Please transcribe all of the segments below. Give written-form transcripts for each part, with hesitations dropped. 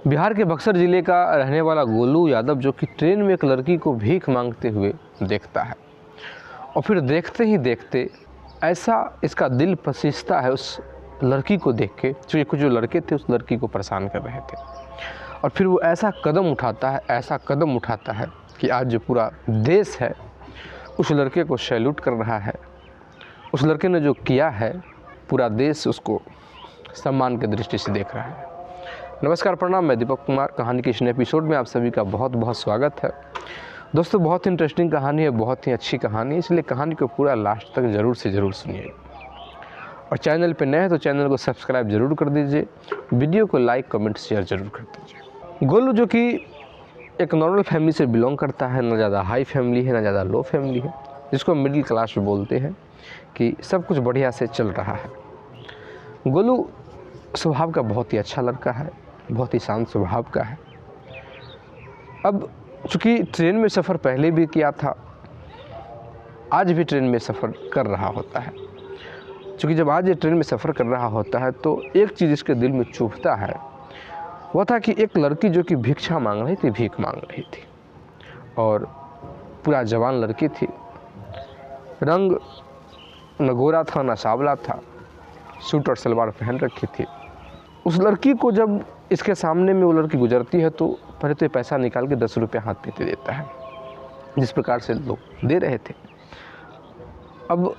बिहार के बक्सर ज़िले का रहने वाला गोलू यादव जो कि ट्रेन में एक लड़की को भीख मांगते हुए देखता है और फिर देखते ही देखते ऐसा इसका दिल पसीजता है उस लड़की को देख के, क्योंकि कुछ जो लड़के थे उस लड़की को परेशान कर रहे थे। और फिर वो ऐसा कदम उठाता है कि आज जो पूरा देश है उस लड़के को सैल्यूट कर रहा है। उस लड़के ने जो किया है पूरा देश उसको सम्मान की दृष्टि से देख रहा है। नमस्कार, प्रणाम। मैं दीपक कुमार। कहानी के इस एपिसोड में आप सभी का बहुत बहुत स्वागत है। दोस्तों, बहुत इंटरेस्टिंग कहानी है, बहुत ही अच्छी कहानी है, इसलिए कहानी को पूरा लास्ट तक ज़रूर से ज़रूर सुनिए। और चैनल पे नए हैं तो चैनल को सब्सक्राइब जरूर कर दीजिए, वीडियो को लाइक कमेंट शेयर जरूर कर दीजिए। गोलू जो कि एक नॉर्मल फैमिली से बिलोंग करता है, ना ज़्यादा हाई फैमिली है ना ज़्यादा लो फैमिली है, जिसको मिडिल क्लास बोलते हैं, कि सब कुछ बढ़िया से चल रहा है। गोलू स्वभाव का बहुत ही अच्छा लड़का है, बहुत ही शांत स्वभाव का है। अब चूँकि ट्रेन में सफ़र पहले भी किया था, आज भी ट्रेन में सफ़र कर रहा होता है। चूँकि जब आज ये ट्रेन में सफ़र कर रहा होता है तो एक चीज़ इसके दिल में चुभता है, वह था कि एक लड़की जो कि भीख मांग रही थी और पूरा जवान लड़की थी, रंग न गोरा था न सांवला था, सूट और सलवार पहन रखी थी। उस लड़की को जब इसके सामने में वो लड़की गुजरती है तो पहले तो ये पैसा निकाल के 10 रुपये हाथ में दे देता है, जिस प्रकार से लोग दे रहे थे। अब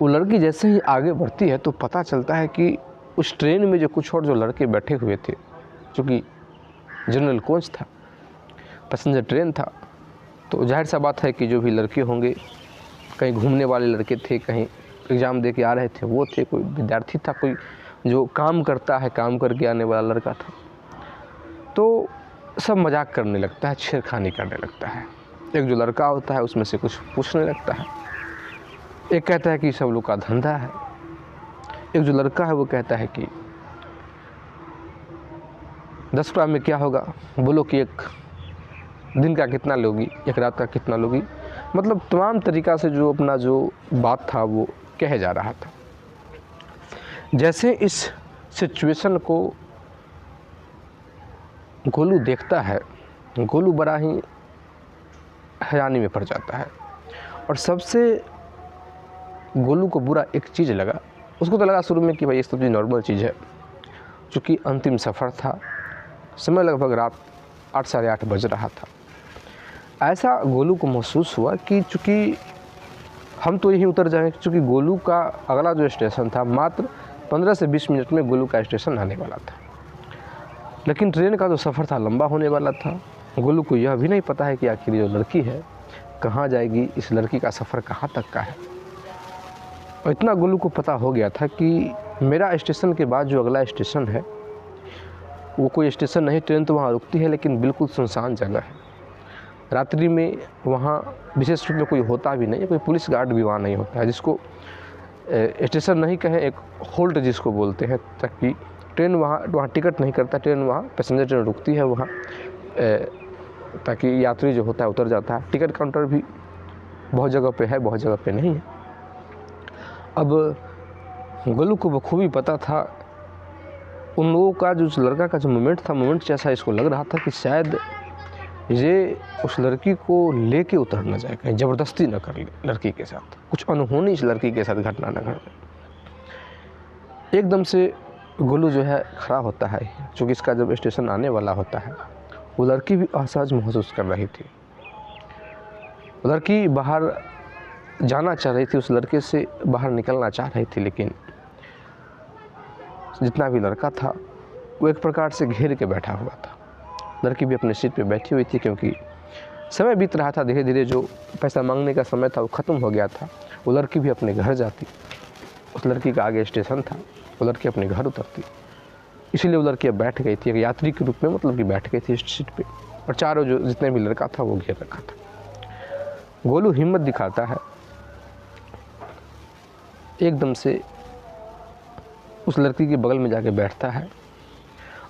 वो लड़की जैसे ही आगे बढ़ती है तो पता चलता है कि उस ट्रेन में जो कुछ और जो लड़के बैठे हुए थे, क्योंकि जनरल कोच था, पैसेंजर ट्रेन था, तो जाहिर सा बात है कि जो भी लड़के होंगे, कहीं घूमने वाले लड़के थे, कहीं एग्ज़ाम दे के आ रहे थे वो थे, कोई विद्यार्थी था, कोई जो काम करता है, काम करके आने वाला लड़का था। तो सब मजाक करने लगता है, छेड़खानी करने लगता है। एक जो लड़का होता है उसमें से कुछ पूछने लगता है, एक कहता है कि सब लोग का धंधा है। एक जो लड़का है वो कहता है कि 10 रुपये में क्या होगा, बोलो कि एक दिन का कितना लोगी, एक रात का कितना लोगी। मतलब तमाम तरीक़ा से जो अपना जो बात था वो कहे जा रहा था। जैसे इस सिचुएशन को गोलू देखता है, गोलू बड़ा ही हैरानी में पड़ जाता है। और सबसे गोलू को बुरा एक चीज़ लगा, उसको तो लगा शुरू में कि भाई ये सब चीज़ नॉर्मल चीज़ है, चूँकि अंतिम सफ़र था, समय लगभग रात 8 साढ़े 8 बज रहा था। ऐसा गोलू को महसूस हुआ कि चूँकि हम तो यहीं उतर जाएंगे, क्योंकि गोलू का अगला जो स्टेशन था मात्र 15 से 20 मिनट में गोलू का स्टेशन आने वाला था। लेकिन ट्रेन का जो सफ़र था लंबा होने वाला था। गोलू को यह भी नहीं पता है कि आखिर जो लड़की है कहाँ जाएगी, इस लड़की का सफ़र कहाँ तक का है। और इतना गोलू को पता हो गया था कि मेरा स्टेशन के बाद जो अगला स्टेशन है वो कोई स्टेशन नहीं, ट्रेन तो वहाँ रुकती है लेकिन बिल्कुल सुनसान जगह है। रात्रि में वहाँ विशेष रूप में कोई होता भी नहीं है, कोई पुलिस गार्ड भी वहाँ नहीं होता है, जिसको स्टेशन नहीं कहें, एक होल्ट जिसको बोलते हैं, ताकि ट्रेन वहाँ टिकट नहीं करता, ट्रेन वहाँ पैसेंजर ट्रेन रुकती है वहाँ, ताकि यात्री जो होता है उतर जाता है। टिकट काउंटर भी बहुत जगह पे है, बहुत जगह पे नहीं है। अब गोलू को बखूबी पता था उन लोगों का, जो लड़का का जो मोमेंट जैसा इसको लग रहा था कि शायद ये उस लड़की को लेके उतर न जाए, कहीं ज़बरदस्ती न कर ले लड़की के साथ, कुछ अनहोनी इस लड़की के साथ घटना न घटे। एकदम से गोलू जो है खड़ा होता है, क्योंकि इसका जब स्टेशन आने वाला होता है वो लड़की भी असहज महसूस कर रही थी। लड़की बाहर जाना चाह रही थी, उस लड़के से बाहर निकलना चाह रही थी, लेकिन जितना भी लड़का था वो एक प्रकार से घेर के बैठा हुआ था। लड़की भी अपने सीट पे बैठी हुई थी, क्योंकि समय बीत रहा था, धीरे धीरे जो पैसा मांगने का समय था वो ख़त्म हो गया था। वो लड़की भी अपने घर जाती, उस लड़की का आगे स्टेशन था, वो लड़की अपने घर उतरती, इसीलिए वो लड़की अब बैठ गई थी, एक यात्री के रूप में, मतलब कि बैठ गई थी इस सीट पे, और चारों जो जितने भी लड़का था वो घेर रखा था। गोलू हिम्मत दिखाता है, एकदम से उस लड़की के बगल में जाके बैठता है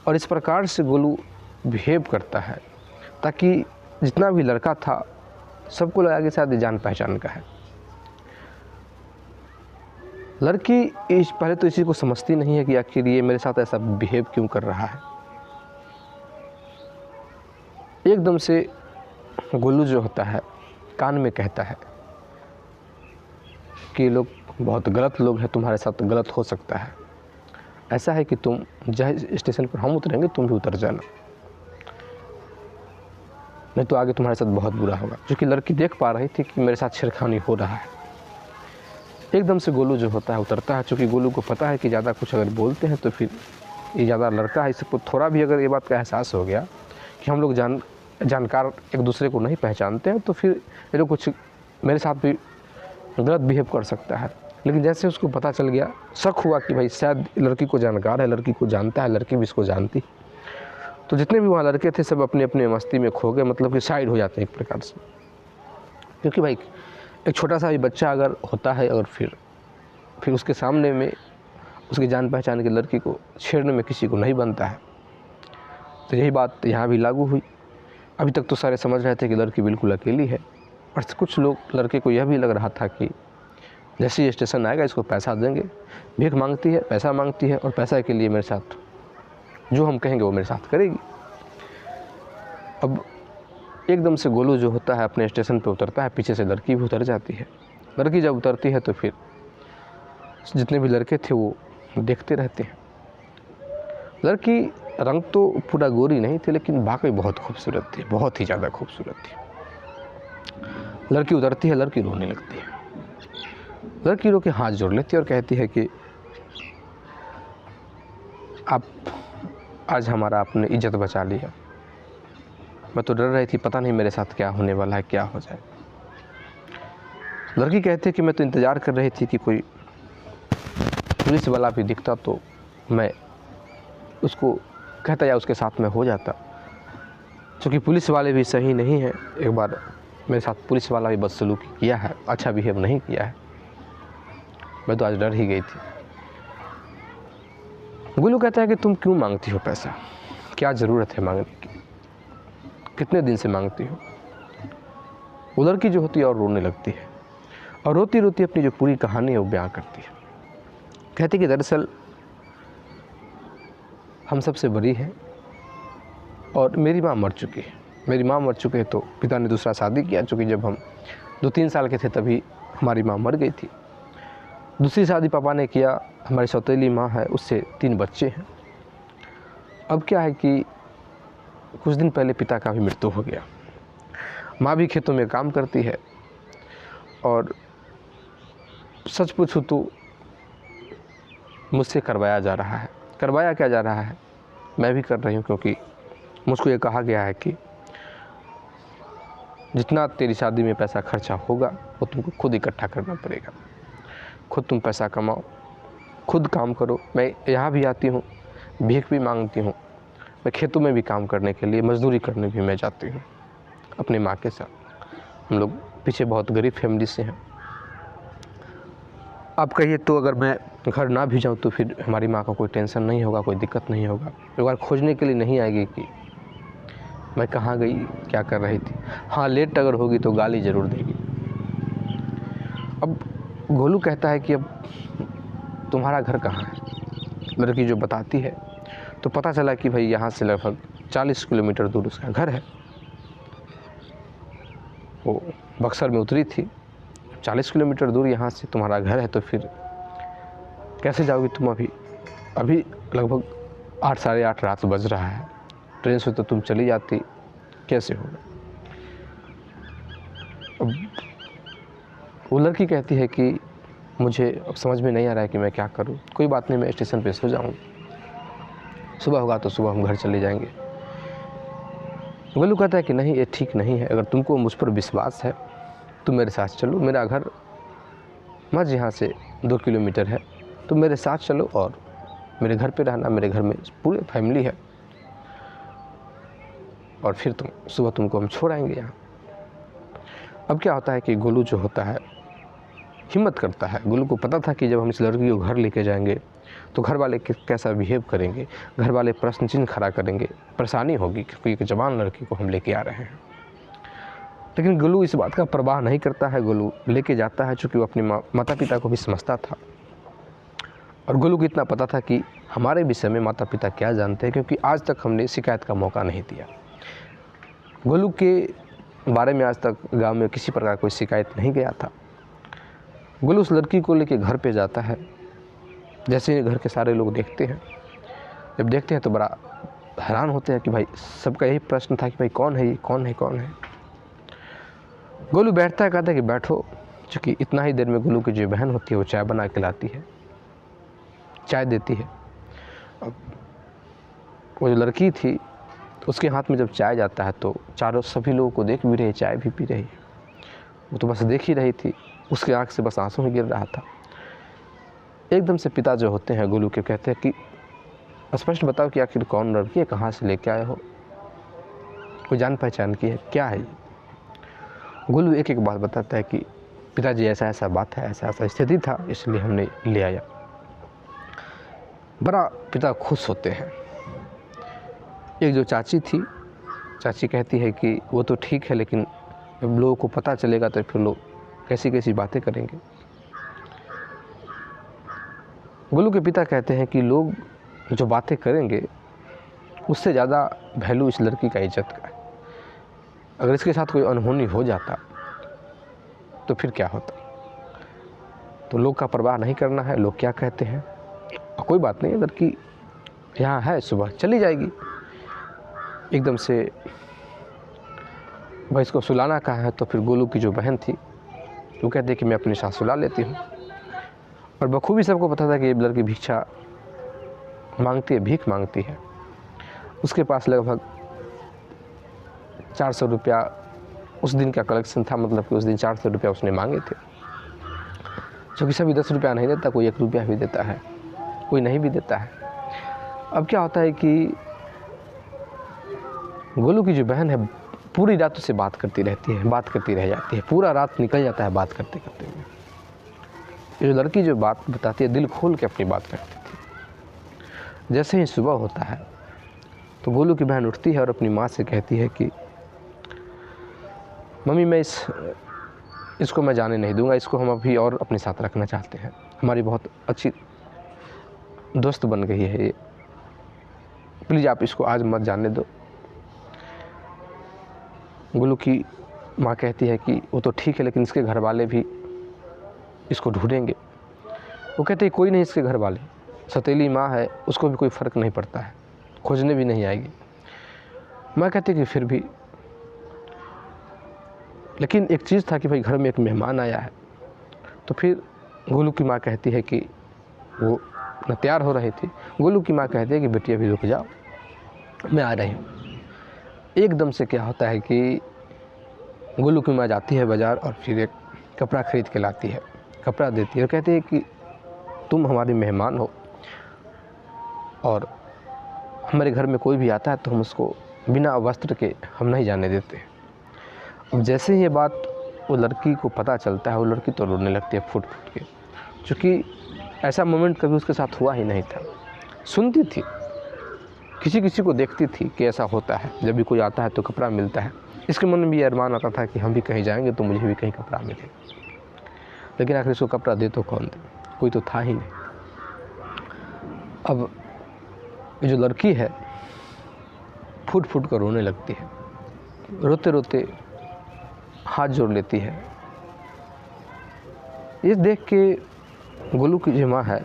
और इस प्रकार से गोलू बिहेव करता है ताकि जितना भी लड़का था सबको लगा कि शायद जान पहचान का है। लड़की पहले तो इसी को समझती नहीं है कि आखिर ये मेरे साथ ऐसा बिहेव क्यों कर रहा है। एकदम से गोलू जो होता है कान में कहता है कि ये लोग बहुत गलत लोग हैं, तुम्हारे साथ गलत हो सकता है, ऐसा है कि तुम जहाँ स्टेशन पर हम उतरेंगे तुम भी उतर जाना, नहीं तो आगे तुम्हारे साथ बहुत बुरा होगा। जो कि लड़की देख पा रही थी कि मेरे साथ छेड़खानी हो रहा है। एकदम से गोलू जो होता है उतरता है, चूँकि गोलू को पता है कि ज़्यादा कुछ अगर बोलते हैं तो फिर ये ज़्यादा लड़का है, इसको थोड़ा भी अगर ये बात का एहसास हो गया कि हम लोग जानकार एक दूसरे को नहीं पहचानते हैं तो फिर ये लोग कुछ मेरे साथ भी गलत बिहेव कर सकता है। लेकिन जैसे उसको पता चल गया, शक हुआ कि भाई शायद लड़की को जानकार है, लड़की को जानता है, लड़की भी इसको जानती, तो जितने भी वहाँ लड़के थे सब अपने अपने मस्ती में खो गए, मतलब कि साइड हो जाते हैं एक प्रकार से। क्योंकि भाई एक छोटा सा भी बच्चा अगर होता है और फिर उसके सामने में उसकी जान पहचान की लड़की को छेड़ने में किसी को नहीं बनता है। तो यही बात यहाँ भी लागू हुई। अभी तक तो सारे समझ रहे थे कि लड़की बिल्कुल अकेली है, और कुछ लोग लड़के को यह भी लग रहा था कि जैसे ही स्टेशन आएगा इसको पैसा देंगे, भीख मांगती है, पैसा मांगती है, और पैसा के लिए मेरे साथ जो हम कहेंगे वो मेरे साथ करेगी। अब एकदम से गोलू जो होता है अपने स्टेशन पे उतरता है, पीछे से लड़की भी उतर जाती है। लड़की जब उतरती है तो फिर जितने भी लड़के थे वो देखते रहते हैं। लड़की रंग तो पूरा गोरी नहीं थी, लेकिन वाकई बहुत खूबसूरत थी, बहुत ही ज़्यादा खूबसूरत थी। लड़की उतरती है, लड़की रोने लगती है। लड़की रो के हाथ जोड़ लेती है और कहती है कि आप आज हमारा आपने इज्जत बचा लिया, मैं तो डर रही थी, पता नहीं मेरे साथ क्या होने वाला है, क्या हो जाए। लड़की कहती है कि मैं तो इंतज़ार कर रही थी कि कोई पुलिस वाला भी दिखता तो मैं उसको कहता या उसके साथ में हो जाता, क्योंकि पुलिस वाले भी सही नहीं हैं। एक बार मेरे साथ पुलिस वाला भी बदसलूकी किया है, अच्छा बिहेव नहीं किया है, मैं तो आज डर ही गई थी। गोलू कहता है कि तुम क्यों मांगती हो पैसा, क्या ज़रूरत है मांगने की, कितने दिन से मांगती हो। वो लड़की जो होती है और रोने लगती है, और रोती रोती अपनी जो पूरी कहानी है वो बयां करती है। कहती कि दरअसल हम सबसे बड़ी हैं और मेरी माँ मर चुकी है। मेरी माँ मर चुकी है तो पिता ने दूसरा शादी किया, चूँकि जब हम 2-3 साल के थे तभी हमारी माँ मर गई थी। दूसरी शादी पापा ने किया, हमारी सौतेली माँ है, उससे 3 बच्चे हैं। अब क्या है कि कुछ दिन पहले पिता का भी मृत्यु हो गया। माँ भी खेतों में काम करती है, और सच पूछूं तो मुझसे करवाया जा रहा है। करवाया क्या जा रहा है, मैं भी कर रही हूँ, क्योंकि मुझको ये कहा गया है कि जितना तेरी शादी में पैसा खर्चा होगा वो तुमको खुद इकट्ठा करना पड़ेगा, खुद तुम पैसा कमाओ, खुद काम करो। मैं यहाँ भी आती हूँ, भीख भी मांगती हूँ, मैं खेतों में भी काम करने के लिए, मजदूरी करने भी मैं जाती हूँ अपनी माँ के साथ। हम लोग पीछे बहुत गरीब फैमिली से हैं। आप कहिए तो अगर मैं घर ना भी जाऊँ तो फिर हमारी माँ को कोई टेंशन नहीं होगा, कोई दिक्कत नहीं होगा। एक बार खोजने के लिए नहीं आएगी कि मैं कहाँ गई, क्या कर रही थी। हाँ, लेट अगर होगी तो गाली ज़रूर देगी। अब गोलू कहता है कि अब तुम्हारा घर कहाँ है। लड़की जो बताती है तो पता चला कि भाई यहाँ से लगभग 40 किलोमीटर दूर उसका घर है। वो बक्सर में उतरी थी, 40 किलोमीटर दूर यहाँ से तुम्हारा घर है, तो फिर कैसे जाओगी तुम। अभी लगभग 8 साढ़े 8 रात बज रहा है, ट्रेन से तो तुम चली जाती, कैसे होगा। अब वो लड़की कहती है कि मुझे अब समझ में नहीं आ रहा है कि मैं क्या करूं। कोई बात नहीं, मैं स्टेशन पे सो जाऊं, सुबह होगा तो सुबह हम घर चले जाएंगे। गोलू कहता है कि नहीं, ये ठीक नहीं है। अगर तुमको मुझ पर विश्वास है तुम मेरे साथ चलो, मेरा घर मज यहाँ से 2 किलोमीटर है, तुम मेरे साथ चलो और मेरे घर पे रहना। मेरे घर में पूरे फैमिली है, और फिर सुबह तुमको हम छोड़ आएंगे यहाँ। अब क्या होता है कि गोलू जो होता है हिम्मत करता है। गोलू को पता था कि जब हम इस लड़की को घर लेके जाएंगे तो घर वाले कैसा बिहेव करेंगे, घर वाले प्रश्न चिन्ह खड़ा करेंगे, परेशानी होगी, क्योंकि एक जवान लड़की को हम लेके आ रहे हैं। लेकिन गोलू इस बात का परवाह नहीं करता है। गोलू लेके जाता है, चूँकि वो अपने माता पिता को भी समझता था, और गोलू को इतना पता था कि हमारे विषय में माता पिता क्या जानते हैं, क्योंकि आज तक हमने शिकायत का मौका नहीं दिया। गोलू के बारे में आज तक गांव में किसी प्रकार कोई शिकायत नहीं गया था। गोलू उस लड़की को लेके घर पे जाता है। जैसे ही घर के सारे लोग देखते हैं, जब देखते हैं तो बड़ा हैरान होते हैं कि भाई, सबका यही प्रश्न था कि भाई कौन है ये, कौन है, कौन है। गोलू बैठता है, कहता है कि बैठो। चूँकि इतना ही देर में गोलू की जो बहन होती है वो चाय बना के लाती है, चाय देती है। अब वो जो लड़की थी उसके हाथ में जब चाय जाता है तो चारों सभी लोगों को देख भी रही है, चाय भी पी रही है। वो तो बस देख ही रही थी, उसके आँख से बस आंसू ही गिर रहा था। एकदम से पिता जो होते हैं गोलू के, कहते हैं कि स्पष्ट बताओ कि आखिर कौन लड़की है, कहाँ से लेके आए हो, कोई जान पहचान की है, क्या है। गोलू एक एक बात बताता है कि पिताजी ऐसा ऐसा बात है, ऐसा ऐसा स्थिति था, इसलिए हमने ले आया। बड़ा पिता खुश होते हैं। एक जो चाची थी, चाची कहती है कि वो तो ठीक है, लेकिन जब लोगों को पता चलेगा तो फिर लोग कैसी कैसी बातें करेंगे। गोलू के पिता कहते हैं कि लोग जो बातें करेंगे उससे ज़्यादा वैल्यू इस लड़की का इज्जत का है। अगर इसके साथ कोई अनहोनी हो जाता तो फिर क्या होता। तो लोग का परवाह नहीं करना है, लोग क्या कहते हैं, और कोई बात नहीं, लड़की यहाँ है, सुबह चली जाएगी। एकदम से भाई इसको सुलाना कहा है, तो फिर गोलू की जो बहन थी वो कहते हैं कि मैं अपने साथ सुला लेती हूँ। और बखूबी सबको पता था कि ये लड़की भिक्षा मांगती है, भीख मांगती है। उसके पास लगभग 400 रुपया उस दिन का कलेक्शन था, मतलब कि उस दिन 400 रुपया उसने मांगे थे। जो कि सभी 10 रुपया नहीं देता, कोई 1 रुपया भी देता है, कोई नहीं भी देता है। अब क्या होता है कि गोलू की जो बहन है पूरी रात उससे बात करती रहती है, बात करती रह जाती है, पूरा रात निकल जाता है बात करते करते हुए। ये जो लड़की जो बात बताती है, दिल खोल के अपनी बात करती थी। जैसे ही सुबह होता है तो गोलू की बहन उठती है और अपनी माँ से कहती है कि मम्मी, मैं इसको मैं जाने नहीं दूंगा, इसको हम अभी और अपने साथ रखना चाहते हैं, हमारी बहुत अच्छी दोस्त बन गई है ये, प्लीज़ आप इसको आज मत जाने दो। गोलू की माँ कहती है कि वो तो ठीक है, लेकिन इसके घर वाले भी इसको ढूंढेंगे। वो कहते हैं कोई नहीं, इसके घर वाले, सौतेली माँ है, उसको भी कोई फ़र्क नहीं पड़ता है, खोजने भी नहीं आएगी। माँ कहती कि फिर भी, लेकिन एक चीज़ था कि भाई घर में एक मेहमान आया है। तो फिर गोलू की माँ कहती है कि वो न तैयार हो रही थी। गोलू की माँ कहती है कि बेटी अभी रुक जाओ, मैं आ रही हूँ। एकदम से क्या होता है कि गोलू की माँ जाती है बाज़ार और फिर एक कपड़ा ख़रीद के लाती है, कपड़ा देती है और कहती है कि तुम हमारे मेहमान हो और हमारे घर में कोई भी आता है तो हम उसको बिना वस्त्र के हम नहीं जाने देते। अब जैसे ही ये बात वो लड़की को पता चलता है, वो लड़की तो रोने लगती है फूट फूट के, क्योंकि ऐसा मोमेंट कभी उसके साथ हुआ ही नहीं था। सुनती थी, किसी किसी को देखती थी कि ऐसा होता है, जब भी कोई आता है तो कपड़ा मिलता है। इसके मन में भी अरमान आता था कि हम भी कहीं जाएंगे तो मुझे भी कहीं कपड़ा मिले, लेकिन आखिर इसको कपड़ा दे तो कौन दे, कोई तो था ही नहीं। अब ये जो लड़की है फूट फूट कर रोने लगती है, रोते रोते हाथ जोड़ लेती है। ये देख के गोलू की जो माँ है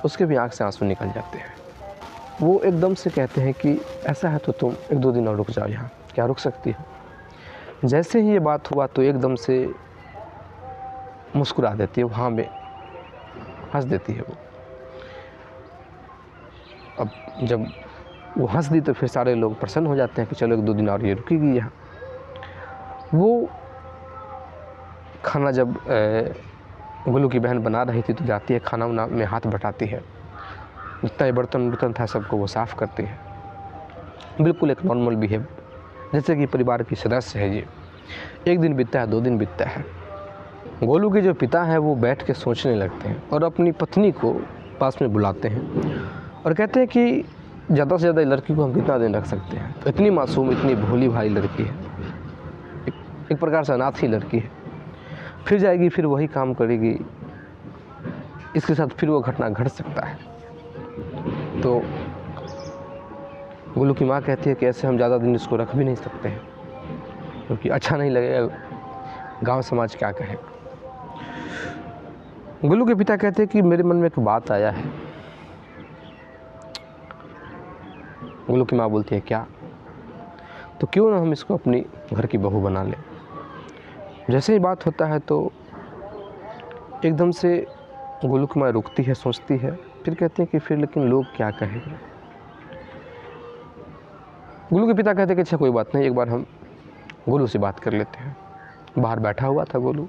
उसके भी आँख से आंसू निकल जाते हैं। वो एकदम से कहते हैं कि ऐसा है तो तुम 1-2 दिन और रुक जाओ यहाँ, क्या रुक सकती हो। जैसे ही ये बात हुआ तो एकदम से मुस्कुरा देती है, वहाँ में हंस देती है वो। अब जब वो हंस दी तो फिर सारे लोग प्रसन्न हो जाते हैं कि चलो 1-2 दिन और ये रुकेगी यहाँ। वो खाना जब गोलू की बहन बना रही थी तो जाती है, खाना वाना में हाथ बटाती है, जितना बर्तन था सबको वो साफ़ करती है। बिल्कुल एक नॉर्मल बिहेव, जैसे कि परिवार की सदस्य है ये। 1 दिन बीतता है, 2 दिन बीतता है। गोलू के जो पिता हैं वो बैठ के सोचने लगते हैं और अपनी पत्नी को पास में बुलाते हैं और कहते हैं कि ज़्यादा से ज़्यादा लड़की को हम कितना दिन रख सकते हैं। तो इतनी मासूम, इतनी भोली भाली लड़की है, एक प्रकार से अनाथ ही लड़की है, फिर जाएगी, फिर वही काम करेगी, इसके साथ फिर वो घटना घट सकता है। तो गोलू की माँ कहती है कि ऐसे हम ज़्यादा दिन इसको रख भी नहीं सकते हैं, क्योंकि अच्छा नहीं लगेगा, गांव समाज क्या कहे। गोलू के पिता कहते हैं कि मेरे मन में एक बात आया है। गोलू की माँ बोलती है क्या? तो क्यों ना हम इसको अपनी घर की बहू बना लें। जैसे ही बात होता है तो एकदम से गोलू की माँ रुकती है, सोचती है, फिर कहते हैं कि फिर लेकिन लोग क्या कहेंगे। गोलू के पिता कहते हैं कि अच्छा कोई बात नहीं, एक बार हम गोलू से बात कर लेते हैं। बाहर बैठा हुआ था गोलू।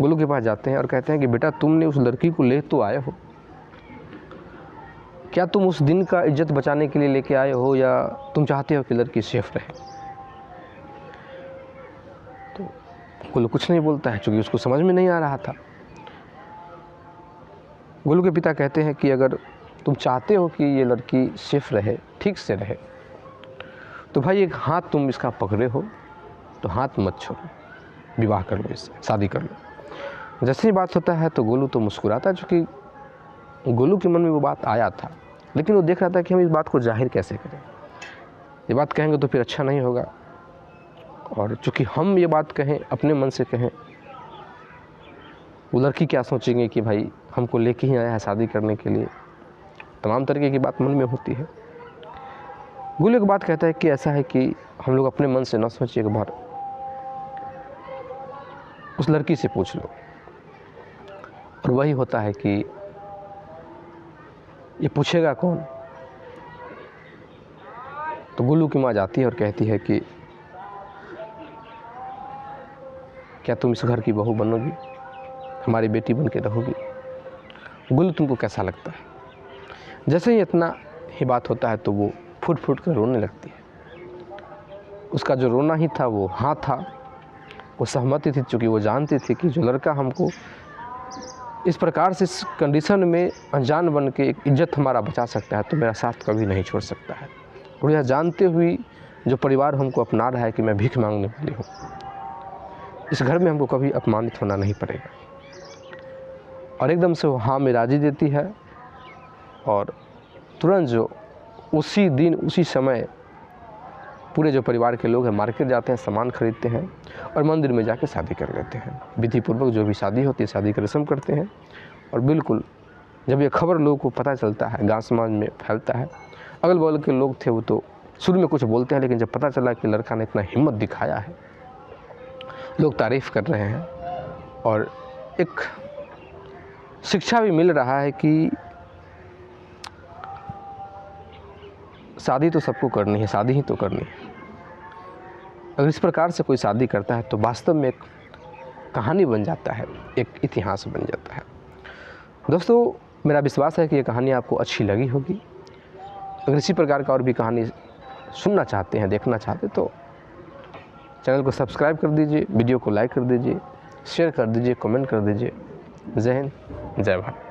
गोलू के पास जाते हैं और कहते हैं कि बेटा तुमने उस लड़की को ले तो आए हो, क्या तुम उस दिन का इज्जत बचाने के लिए लेके आए हो या तुम चाहते हो कि लड़की सेफ रहे? तो गोलू कुछ नहीं बोलता है, क्योंकि उसको समझ में नहीं आ रहा था। गोलू के पिता कहते हैं कि अगर तुम चाहते हो कि ये लड़की सेफ रहे, ठीक से रहे, तो भाई एक हाथ तुम इसका पकड़े हो तो हाथ मत छोड़ो, विवाह कर लो, इससे शादी कर लो। जैसे ही बात होता है तो गोलू तो मुस्कुराता है, क्योंकि गोलू के मन में वो बात आया था, लेकिन वो देख रहा था कि हम इस बात को जाहिर कैसे करें। ये बात कहेंगे तो फिर अच्छा नहीं होगा, और चूँकि हम ये बात कहें, अपने मन से कहें, वो लड़की क्या सोचेंगे कि भाई हमको लेके ही आया है शादी करने के लिए। तमाम तरीके की बात मन में होती है। गोलू एक बात कहता है कि ऐसा है कि हम लोग अपने मन से ना सोचिए, एक बार उस लड़की से पूछ लो। और वही होता है कि ये पूछेगा कौन? तो गोलू की माँ जाती है और कहती है कि क्या तुम इस घर की बहू बनोगी, हमारी बेटी बन के रहोगी? गोलू तुमको कैसा लगता है? जैसे ही इतना ही बात होता है तो वो फुट फुट कर रोने लगती है। उसका जो रोना ही था वो हाँ था, वो सहमति थी, चूँकि वो जानती थी कि जो लड़का हमको इस प्रकार से इस कंडीशन में अनजान बन के एक इज्जत हमारा बचा सकता है तो मेरा साथ कभी नहीं छोड़ सकता है। और यह जानते हुए जो परिवार हमको अपना रहा है कि मैं भीख मांगने वाली हूँ, इस घर में हमको कभी अपमानित होना नहीं पड़ेगा। और एकदम से वो हाँ में राजी देती है, और तुरंत जो उसी दिन उसी समय पूरे जो परिवार के लोग हैं मार्केट जाते हैं, सामान खरीदते हैं और मंदिर में जाके शादी कर लेते हैं। विधि पूर्वक जो भी शादी होती है, शादी की रस्म करते हैं। और बिल्कुल जब ये खबर लोगों को पता चलता है, गांव समाज में फैलता है, अगल बगल के लोग थे वो तो शुरू में कुछ बोलते हैं, लेकिन जब पता चला कि लड़का ने इतना हिम्मत दिखाया है, लोग तारीफ़ कर रहे हैं। और एक शिक्षा भी मिल रहा है कि शादी तो सबको करनी है, शादी ही तो करनी है। अगर इस प्रकार से कोई शादी करता है तो वास्तव में एक कहानी बन जाता है, एक इतिहास बन जाता है। दोस्तों, मेरा विश्वास है कि ये कहानी आपको अच्छी लगी होगी। अगर इसी प्रकार का और भी कहानी सुनना चाहते हैं, देखना चाहते, तो चैनल को सब्सक्राइब कर दीजिए, वीडियो को लाइक कर दीजिए, शेयर कर दीजिए, कमेंट कर दीजिए। जय हिंद, जय भारत।